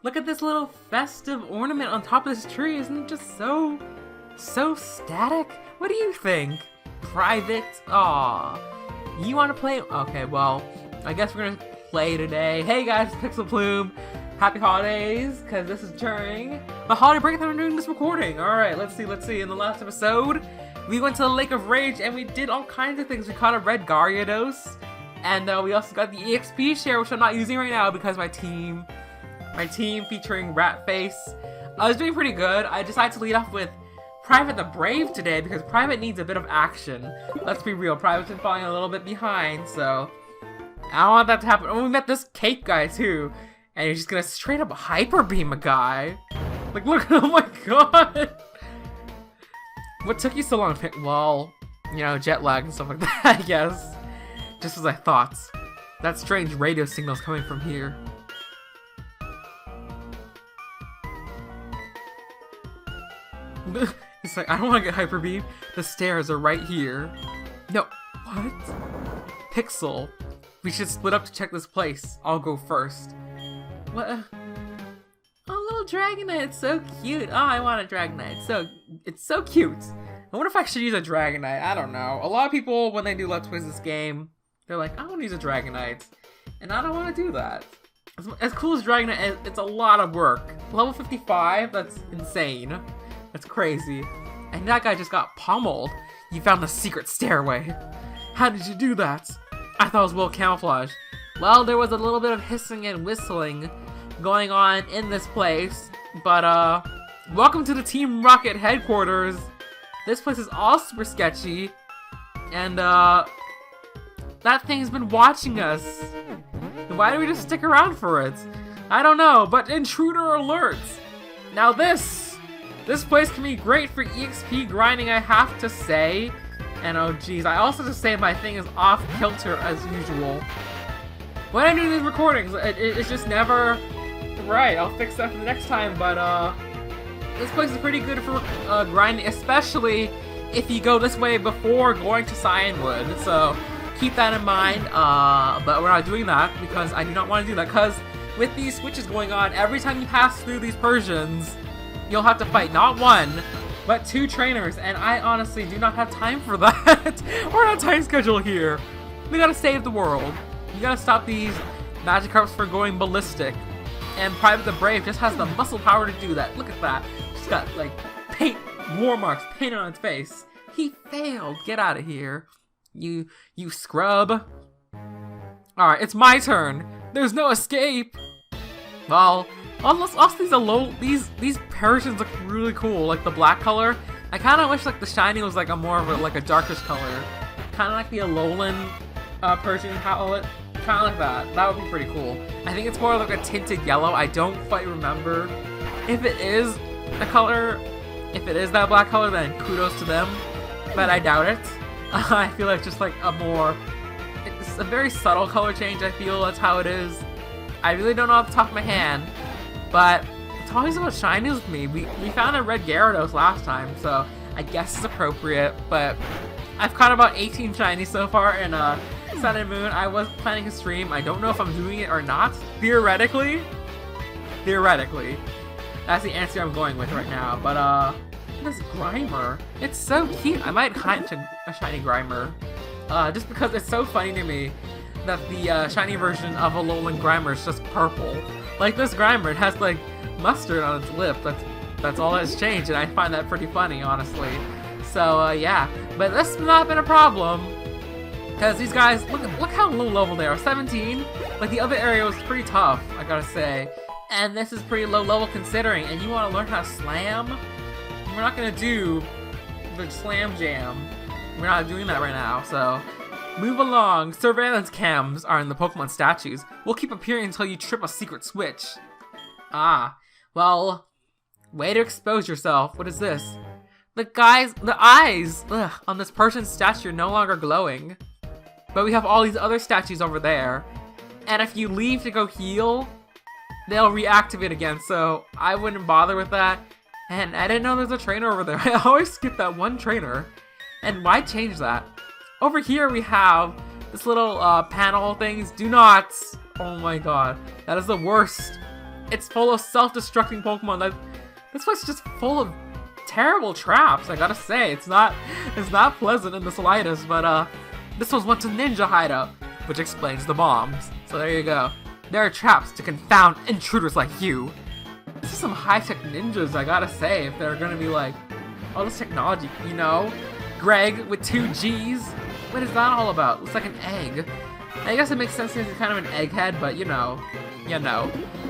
Look at this little festive ornament on top of this tree. Isn't it just so static? What do you think? Private? Aw. You want to play? Okay, well, I guess we're gonna play today. Hey guys, it's Pixl Plume. Happy holidays, because this is during the holiday break that I'm doing this recording. Alright, let's see. In the last episode, we went to the Lake of Rage and we did all kinds of things. We caught a red Gyarados, and we also got the EXP share, which I'm not using right now because my team featuring Ratface is doing pretty good. I decided to lead off with Private the Brave today because Private needs a bit of action. Let's be real, Private's been falling a little bit behind, so I don't want that to happen. Oh, we met this Cake guy too, and he's just gonna straight up Hyper Beam a guy. Like, look, oh my god! What took you so long to pick? Well, you know, jet lag and stuff like that, I guess. Just as I thought. That strange radio signal's coming from here. It's like, I don't want to get Hyper Beam. The stairs are right here. No, what? Pixl. We should split up to check this place. I'll go first. What? Oh, little Dragonite. It's so cute. Oh, I want a Dragonite. It's so cute. I wonder if I should use a Dragonite. I don't know. A lot of people, when they do Let's Plays this game, they're like, I want to use a Dragonite. And I don't want to do that. As cool as Dragonite is, it's a lot of work. Level 55? That's insane. That's crazy. And that guy just got pummeled. You found the secret stairway. How did you do that? I thought it was well camouflaged. Well, there was a little bit of hissing and whistling going on in this place. But, welcome to the Team Rocket headquarters. This place is all super sketchy. And, that thing's been watching us. Why do we just stick around for it? I don't know, but intruder alert! Now this place can be great for EXP grinding, I have to say. And oh geez, I also have to say my thing is off kilter as usual. When I do these recordings, it's just never right. I'll fix that for the next time, but this place is pretty good for grinding, especially if you go this way before going to Cyanwood. So keep that in mind, but we're not doing that because I do not want to do that, because with these switches going on, every time you pass through these Persians, you'll have to fight not one, but 2 trainers, and I honestly do not have time for that. We're on a tight schedule here. We gotta save the world. You gotta stop these Magikarps from going ballistic. And Private the Brave just has the muscle power to do that. Look at that. She's got, like, war marks painted on its face. He failed. Get out of here. You scrub. Alright, it's my turn. There's no escape. Well, also these Persians look really cool, like the black color. I kind of wish like the shiny was like a more of a darkish color, kind of like the Alolan Persian palette, kind of like that. That would be pretty cool. I think it's more like a tinted yellow. I don't quite remember if it is the color. If it is that black color, then kudos to them, but I doubt it. I feel like just like it's a very subtle color change. I feel that's how it is. I really don't know off the top of my hand. But it's always about shinies with me. We found a red Gyarados last time, so I guess it's appropriate. But I've caught about 18 shinies so far in Sun and Moon. I was planning a stream. I don't know if I'm doing it or not. Theoretically, that's the answer I'm going with right now. But this Grimer, it's so cute. I might hunt a shiny Grimer, just because it's so funny to me that the shiny version of Alolan Grimer is just purple. Like this Grimer, it has like mustard on its lip. That's all that's changed, and I find that pretty funny, honestly. So yeah, but that's not been a problem because these guys look how low level they are. 17. Like the other area was pretty tough, I gotta say, and this is pretty low level considering. And you want to learn how to slam? We're not gonna do the slam jam. We're not doing that right now. So move along. Surveillance cams are in the Pokemon statues. Will keep appearing until you trip a secret switch. Ah, well, way to expose yourself. What is this? The eyes on this person's statue are no longer glowing. But we have all these other statues over there. And if you leave to go heal, they'll reactivate again. So I wouldn't bother with that. And I didn't know there's a trainer over there. I always skip that one trainer. And why change that? Over here we have this little panel things. Do not. Oh my god. That is the worst it's full of self-destructing Pokemon. This place is just full of terrible traps, I gotta say. It's not pleasant in the slightest, but this was once a ninja hideout, which explains the bombs. So there you go. There are traps to confound intruders like you. This is some high-tech ninjas, I gotta say, if they're gonna be like, all this technology, you know? Greg with 2 G's? What is that all about? Looks like an egg. I guess it makes sense since he's kind of an egghead, but you know.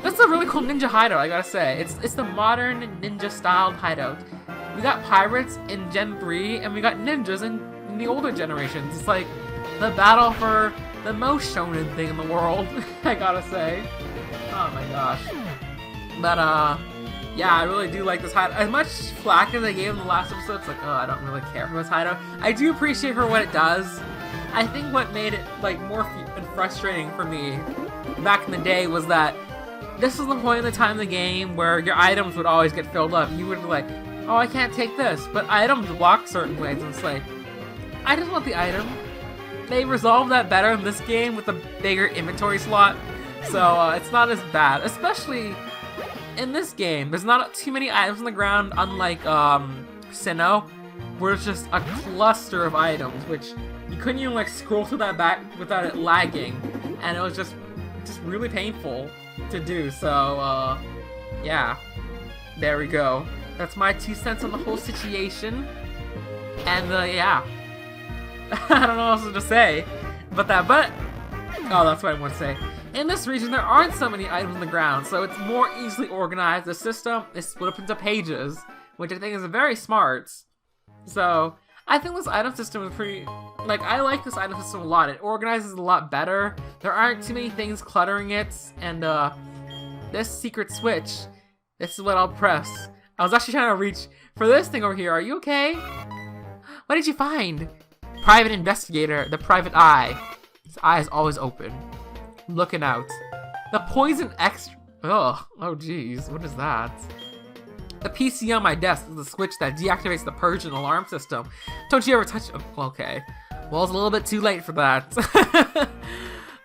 That's a really cool ninja hideout, I gotta say. It's the modern ninja-styled hideout. We got pirates in Gen 3, and we got ninjas in the older generations. It's like the battle for the most shonen thing in the world, I gotta say. Oh my gosh. But, yeah, I really do like this hideout. As much flack as I gave in the last episode, it's like, oh, I don't really care for this hideout. I do appreciate for what it does. I think what made it, like, more frustrating for me back in the day was that this was the point in the time in the game where your items would always get filled up. You would be like, oh, I can't take this, but items block certain ways, and it's like, I just want the item. They resolved that better in this game with a bigger inventory slot, so it's not as bad, especially in this game. There's not too many items on the ground, unlike Sinnoh, where it's just a cluster of items, which you couldn't even like scroll through that back without it lagging, and it was just really painful to do. So yeah, there we go. That's my 2 cents on the whole situation, and yeah, I don't know what else to say but that. But oh, that's what I want to say. In this region, there aren't so many items on the ground, so it's more easily organized. The system is split up into pages, which I think is very smart. So I think this item system is pretty, like, I like this item system a lot. It organizes a lot better. There aren't too many things cluttering it, and this secret switch, this is what I'll press. I was actually trying to reach for this thing over here. Are you okay? What did you find? Private investigator, the private eye. His eye is always open, looking out. The poison extra. Oh geez, what is that? The PC on my desk is the switch that deactivates the Persian alarm system. Don't you ever touch it? Okay. Well, it's a little bit too late for that.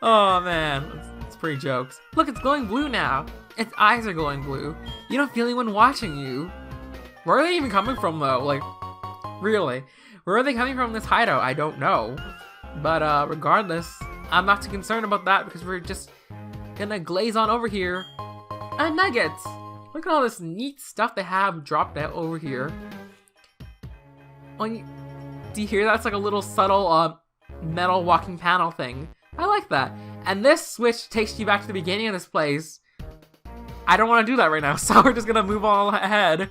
Oh man, it's pretty jokes. Look, it's glowing blue now. Its eyes are glowing blue. You don't feel anyone watching you. Where are they even coming from though? Like, really? Where are they coming from in this hideout? I don't know. But regardless, I'm not too concerned about that because we're just gonna glaze on over here. Nuggets! Look at all this neat stuff they have dropped out over here. Do you hear that? It's like a little subtle metal walking panel thing. I like that. And this switch takes you back to the beginning of this place. I don't want to do that right now, so we're just gonna move on ahead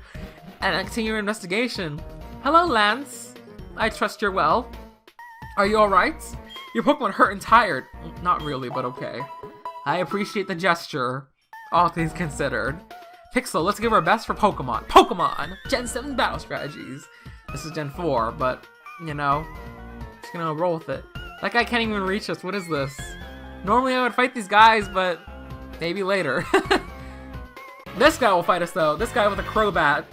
and continue our investigation. Hello, Lance. I trust you're well. Are you alright? Your Pokemon hurt and tired. Not really, but okay. I appreciate the gesture, all things considered. Pixl, let's give our best for Pokemon. Pokemon! Gen 7 battle strategies. This is Gen 4, but, you know, just gonna roll with it. That guy can't even reach us. What is this? Normally I would fight these guys, but maybe later. This guy will fight us, though. This guy with a Golbat.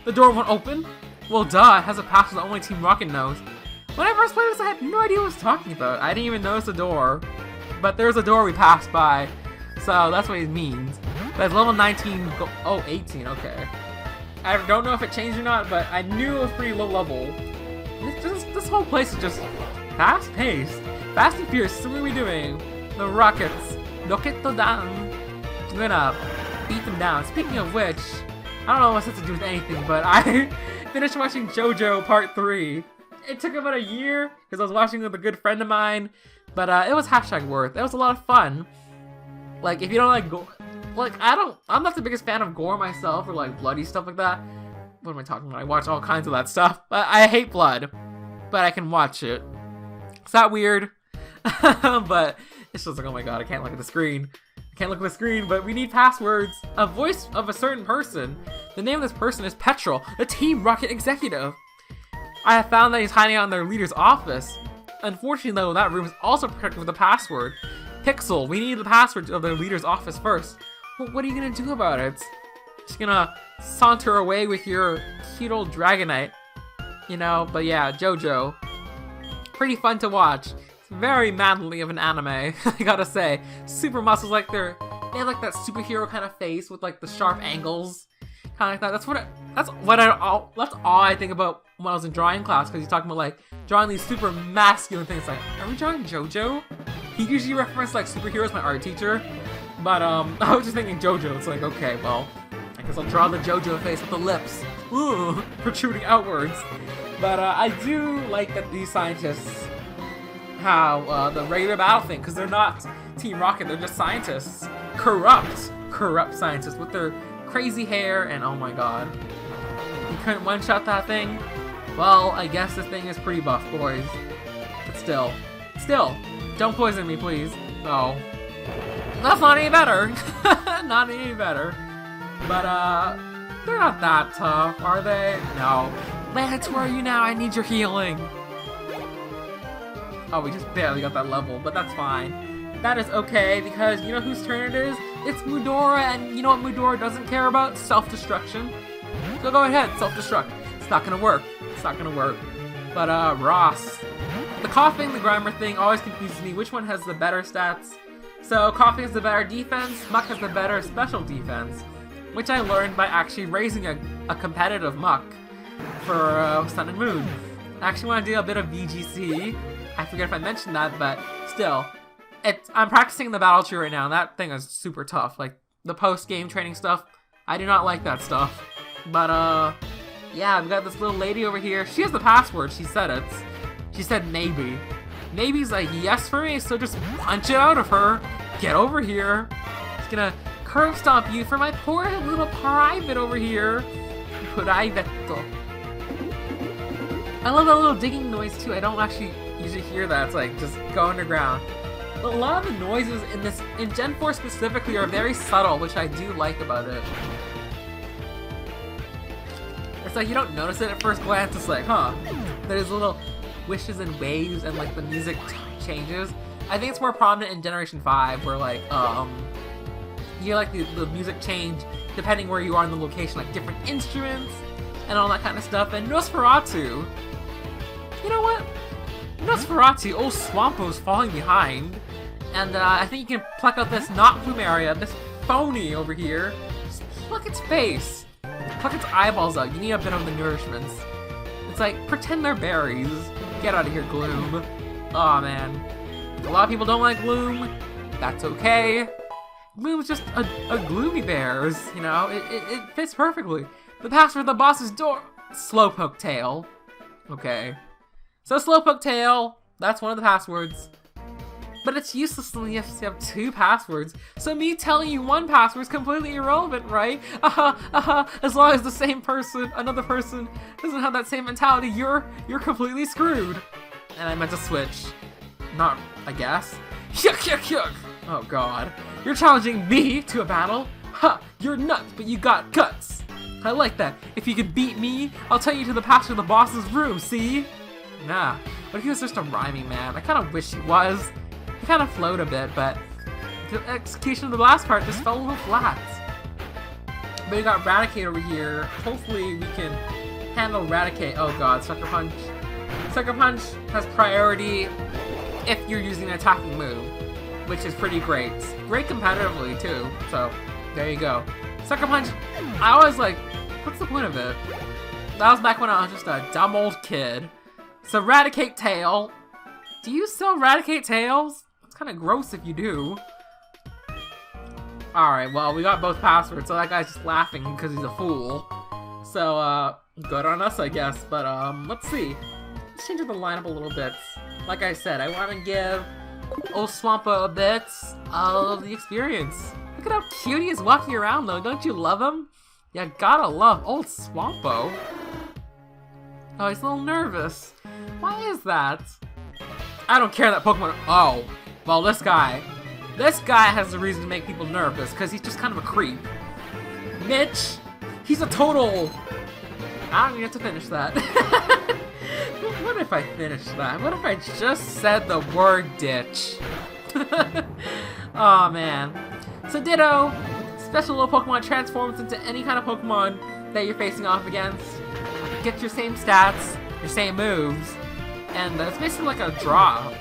The door won't open? Well, duh, it has a password that only Team Rocket knows. When I first played this, I had no idea what I was talking about. I didn't even notice the door. But there's a door we passed by. So that's what it means. That's level 19. Oh, 18, okay. I don't know if it changed or not, but I knew it was pretty low level. This whole place is just fast-paced. Fast and furious. So what are we doing? The Rockets. Rocket down. I'm gonna beat them down. Speaking of which, I don't know what this has to do with anything, but I finished watching JoJo Part 3. It took about a year, because I was watching with a good friend of mine, but it was #worth. It was a lot of fun. Like, if you don't like gore, like, I'm not the biggest fan of gore myself, or like bloody stuff like that. What am I talking about? I watch all kinds of that stuff, but I hate blood, but I can watch it. Is that weird? But it's just like, oh my god, I can't look at the screen. I can't look at the screen, but we need passwords. A voice of a certain person. The name of this person is Petrol, the Team Rocket executive. I have found that he's hiding out in their leader's office. Unfortunately, though, that room is also protected with a password. Pixl, we need the password of their leader's office first. Well, what are you gonna do about it? Just gonna saunter away with your cute old Dragonite. You know, but yeah, JoJo. Pretty fun to watch. It's very manly of an anime, I gotta say. Super muscles like they're They have like that superhero kind of face with like the sharp angles, kind of like that. That's all I think about when I was in drawing class, because he's talking about like drawing these super masculine things. Like, are we drawing JoJo? He usually referenced like superheroes, my art teacher, but I was just thinking JoJo. It's like, okay, well, I guess I'll draw the JoJo face with the lips, protruding outwards. But I do like that these scientists have the regular battle thing, because they're not Team Rocket, they're just scientists. Corrupt scientists with their crazy hair, and oh my god. You couldn't one-shot that thing? Well, I guess this thing is pretty buff, boys. But still, don't poison me, please. No. That's not any better. Not any better. But, they're not that tough, are they? No. Lance, where are you now? I need your healing. Oh, we just barely got that level, but that's fine. That is okay, because you know whose turn it is? It's Mudora, and you know what Mudora doesn't care about? Self-destruction. So go ahead, self-destruct. It's not gonna work. It's not gonna work. But, Ross. The coughing, the grimer thing always confuses me. Which one has the better stats? So, coughing has the better defense, Muck has the better special defense. Which I learned by actually raising a competitive Muck for Sun and Moon. I actually want to do a bit of VGC. I forget if I mentioned that, but still. I'm practicing the battle tree right now, and that thing is super tough. Like, the post-game training stuff, I do not like that stuff. But, yeah, we've got this little lady over here. She has the password, she said it. She said maybe. Maybe's like, yes for me, so just punch it out of her. Get over here. She's gonna curb stomp you for my poor little private over here. Private. I love that little digging noise, too. I don't actually usually hear that. It's like, just go underground. But a lot of the noises in Gen 4 specifically, are very subtle, which I do like about it. It's like you don't notice it at first glance. It's like, huh? There's little wishes and waves, and like the music changes. I think it's more prominent in Generation 5, where like you hear like the music change depending where you are in the location, like different instruments and all that kind of stuff. And Nosferatu, you know what? Nosferatu, old Swampo's falling behind. And I think you can pluck out this not Plumeria, this phony over here. Just pluck its face. Pluck its eyeballs out. You need a bit of the nourishments. It's like, pretend they're berries. Get out of here, Gloom. Aw, man. A lot of people don't like Gloom. That's okay. Gloom's just a gloomy bears, you know? It fits perfectly. The password the boss's door. Slowpoke tail. Okay. So Slowpoke tail, that's one of the passwords. But it's useless when you have two passwords. So me telling you one password is completely irrelevant, right? As long as the same person, another person, doesn't have that same mentality, you're completely screwed. And I meant to switch. Not, I guess. Yuck. Oh god. You're challenging me to a battle? Ha! You're nuts, but you got guts. I like that. If you could beat me, I'll take you to the password of the boss's room, see? Nah. What if he was just a rhyming man? I kind of wish he was. He kind of flowed a bit, but the execution of the last part just fell a little flat. But we got Raticate over here. Hopefully we can handle Raticate. Oh god, Sucker Punch. Sucker Punch has priority if you're using an attacking move, which is pretty great. Great competitively too, so there you go. Sucker Punch, I always like, what's the point of it? That was back when I was just a dumb old kid. So Raticatetail. Do you still Raticatetails? It's kind of gross if you do. Alright, well, we got both passwords, so that guy's just laughing because he's a fool. So, good on us, I guess. But, let's see. Let's change up the lineup a little bit. Like I said, I want to give old Swampo a bit of the experience. Look at how cute he is walking around, though. Don't you love him? You gotta love old Swampo. Oh, he's a little nervous. Why is that? I don't care that Pokemon... Oh, well, this guy has a reason to make people nervous, because he's just kind of a creep. Mitch, he's a total... I don't even have to finish that. What if I finished that? What if I just said the word ditch? Aw, man. So Ditto, special little Pokemon transforms into any kind of Pokemon that you're facing off against. Get your same stats, your same moves, and it's basically like a draw,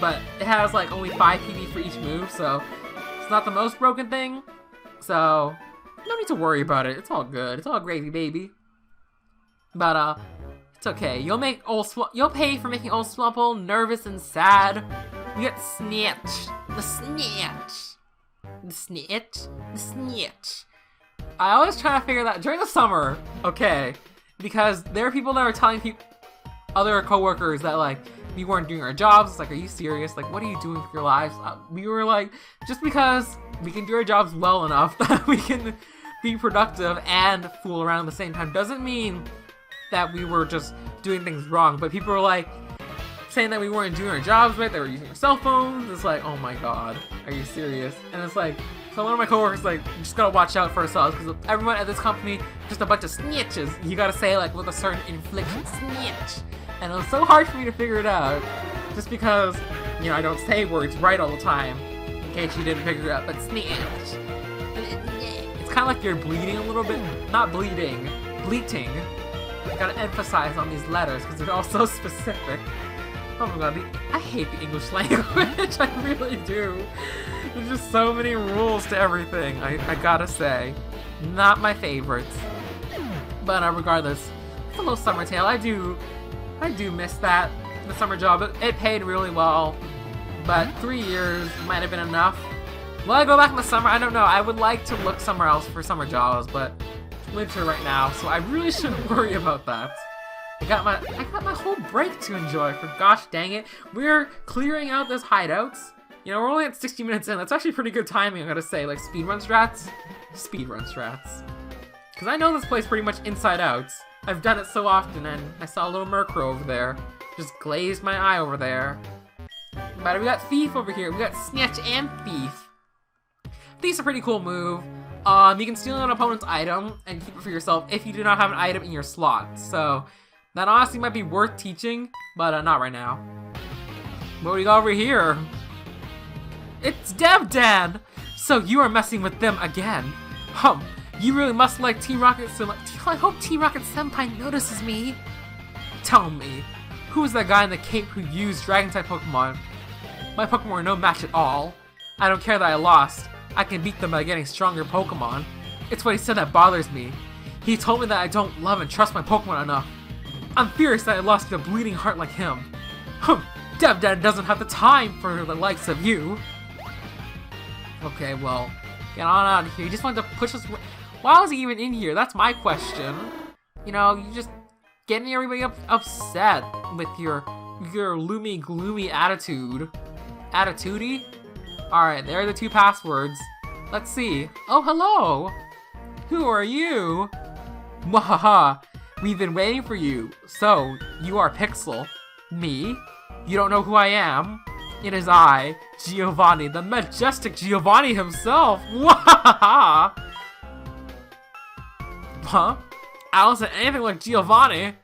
but it has like only 5 PV for each move, so It's not the most broken thing, so no need to worry about it. It's all good. It's all gravy, baby. But it's okay. You'll pay for making old Swample nervous and sad. You get snitch. The snitch. The snitch. The snitch. I always try to figure that during the summer. Okay, because there are people that are telling other coworkers that like we weren't doing our jobs. It's like, are you serious? Like, what are you doing with your lives? We were like, just because we can do our jobs well enough that we can be productive and fool around at the same time doesn't mean that we were just doing things wrong. But people were like saying that we weren't doing our jobs right, they were using our cell phones. It's like, oh my god, are you serious? And it's like, so one of my coworkers like, you just gotta watch out for ourselves because everyone at this company just a bunch of snitches. You gotta say like with a certain inflection, snitch. And it was so hard for me to figure it out just because, you know, I don't say words right all the time in case you didn't figure it out, but snitch. It's kind of like you're bleeding a little bit, not bleeding, bleating. You gotta emphasize on these letters because they're all so specific. Oh my god, I hate the English language, I really do. There's just so many rules to everything, I gotta say. Not my favorites. But regardless, it's a little summer tale. I do miss that, the summer job. It paid really well, but 3 years might have been enough. Will I go back in the summer? I don't know. I would like to look somewhere else for summer jobs, but it's winter right now, so I really shouldn't worry about that. I got my whole break to enjoy, for gosh dang it. We're clearing out this hideouts. You know, we're only at 60 minutes in. That's actually pretty good timing, I gotta say. Like, speedrun strats? Speedrun strats. Because I know this place pretty much inside out. I've done it so often, and I saw a little Murkrow over there. Just glazed my eye over there. But we got Thief over here. We got Snitch and Thief. Thief's a pretty cool move. You can steal an opponent's item and keep it for yourself if you do not have an item in your slot. So, that honestly might be worth teaching, but not right now. What do we got over here? It's DevDan! So you are messing with them again. You really must like Team Rocket so much. I hope Team Rocket Senpai notices me. Tell me, who is that guy in the cape who used Dragon-type Pokemon? My Pokemon are no match at all. I don't care that I lost. I can beat them by getting stronger Pokemon. It's what he said that bothers me. He told me that I don't love and trust my Pokemon enough. I'm furious that I lost a bleeding heart like him. DevDan doesn't have the time for the likes of you. Okay, well, get on out of here. You just wanted to push us. Why was he even in here? That's my question. You know, you just getting everybody upset with your gloomy, gloomy attitude. Attitude-y? Alright, there are the 2 passwords. Let's see. Oh, hello! Who are you? Mwahaha! We've been waiting for you. So, you are Pixl. Me? You don't know who I am? It is I, Giovanni, the majestic Giovanni himself! Mwahaha! Huh? I don't say anything like Giovanni.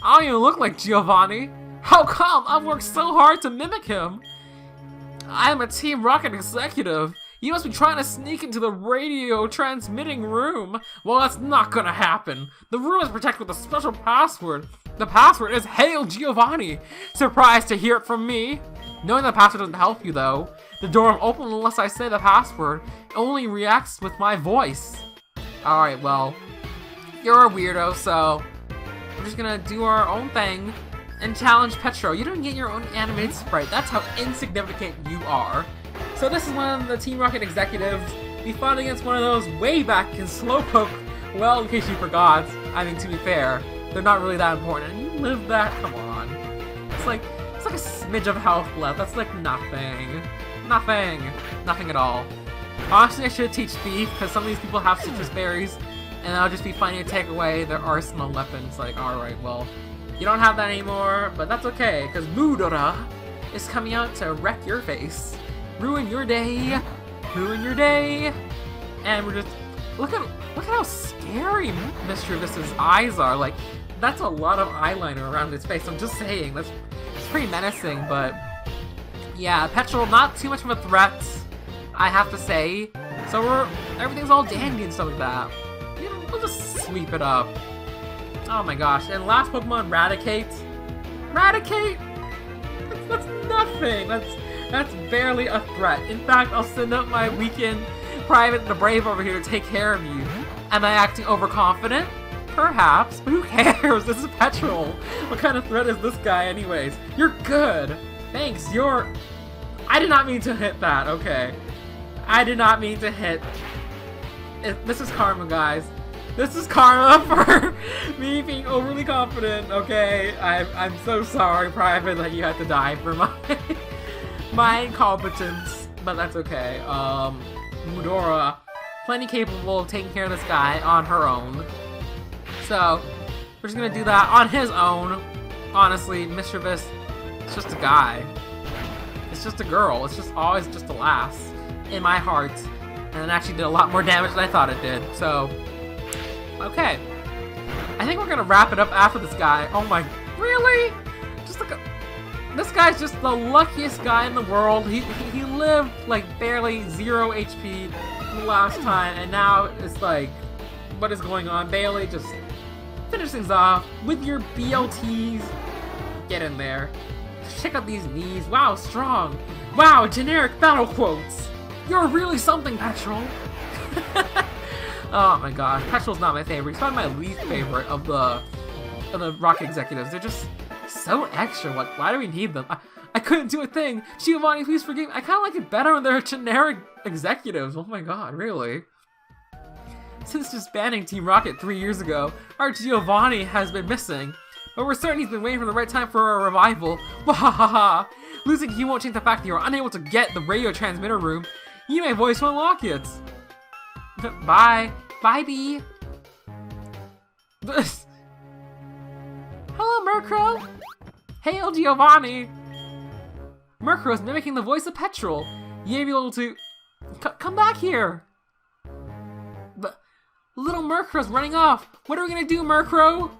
I don't even look like Giovanni. How come? I've worked so hard to mimic him. I am a Team Rocket executive. You must be trying to sneak into the radio transmitting room. Well, that's not gonna happen. The room is protected with a special password. The password is Hail Giovanni. Surprised to hear it from me? Knowing the password doesn't help you though. The door won't open unless I say the password. It only reacts with my voice. Alright, well, you're a weirdo, so we're just gonna do our own thing and challenge Petro. You don't get your own animated sprite. That's how insignificant you are. So this is one of the Team Rocket executives. We fought against one of those way back in Slowpoke. Well, in case you forgot, I mean, to be fair, they're not really that important. And you live that, come on. It's like a smidge of health left. That's like nothing. Nothing at all. Honestly, I should teach Thief, because some of these people have citrus berries, and I'll just be finding to take away their arsenal weapons. Like, alright, well, you don't have that anymore, but that's okay, because Mudora is coming out to wreck your face. Ruin your day, and we're just, look at how scary Mr. Vist's eyes are. Like, that's a lot of eyeliner around his face. I'm just saying, it's pretty menacing, but yeah, Petrol, not too much of a threat, I have to say. So everything's all dandy and stuff like that. You know, we'll just sweep it up. Oh my gosh, and last Pokemon, Raticate. Raticate? That's nothing. That's barely a threat. In fact, I'll send up my weekend private, the Brave, over here to take care of you. Am I acting overconfident? Perhaps, but who cares? This is Pixl. What kind of threat is this guy anyways? You're good. Thanks, you're... I did not mean to hit that, okay. I did not mean to hit... This is karma, guys. This is karma for me being overly confident, okay? I'm so sorry, Private, that you had to die for my incompetence, but that's okay. Mudora, plenty capable of taking care of this guy on her own. So, we're just gonna do that on his own. Honestly, Mischievous, it's just a guy. It's just a girl. It's just always just a lass in my heart. And it actually did a lot more damage than I thought it did. So, okay. I think we're gonna wrap it up after this guy. Oh my, really? Just like this guy's just the luckiest guy in the world. He lived like barely 0 HP the last time, and now it's like, what is going on? Bailey, just finish things off with your BLTs. Get in there. Check out these knees. Wow, strong. Wow, generic battle quotes. You're really something, Pixl. Oh my gosh, Pixl's not my favorite. He's probably my least favorite of the Rocket executives. They're just so extra. Why do we need them? I couldn't do a thing. Giovanni, please forgive me. I kind of like it better when they're generic executives. Oh my god, really? Since disbanding Team Rocket 3 years ago, our Giovanni has been missing. But we're certain he's been waiting for the right time for a revival. Wahahaha! Losing he won't change the fact that you are unable to get the radio transmitter room. You may voice one lock it. Bye. Bye, B. Hello, Murkrow. Hail, Giovanni. Murkrow's mimicking the voice of Pixl. You may be able to... come back here. But little Murkrow's running off. What are we gonna do, Murkrow?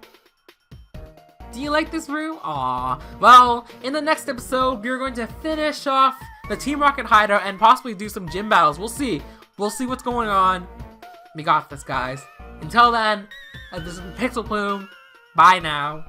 Do you like this room? Aww. Well, in the next episode, we're going to finish off the Team Rocket hideout and possibly do some gym battles. We'll see. We'll see what's going on. We got this, guys. Until then, this is Pixl Plume. Bye now.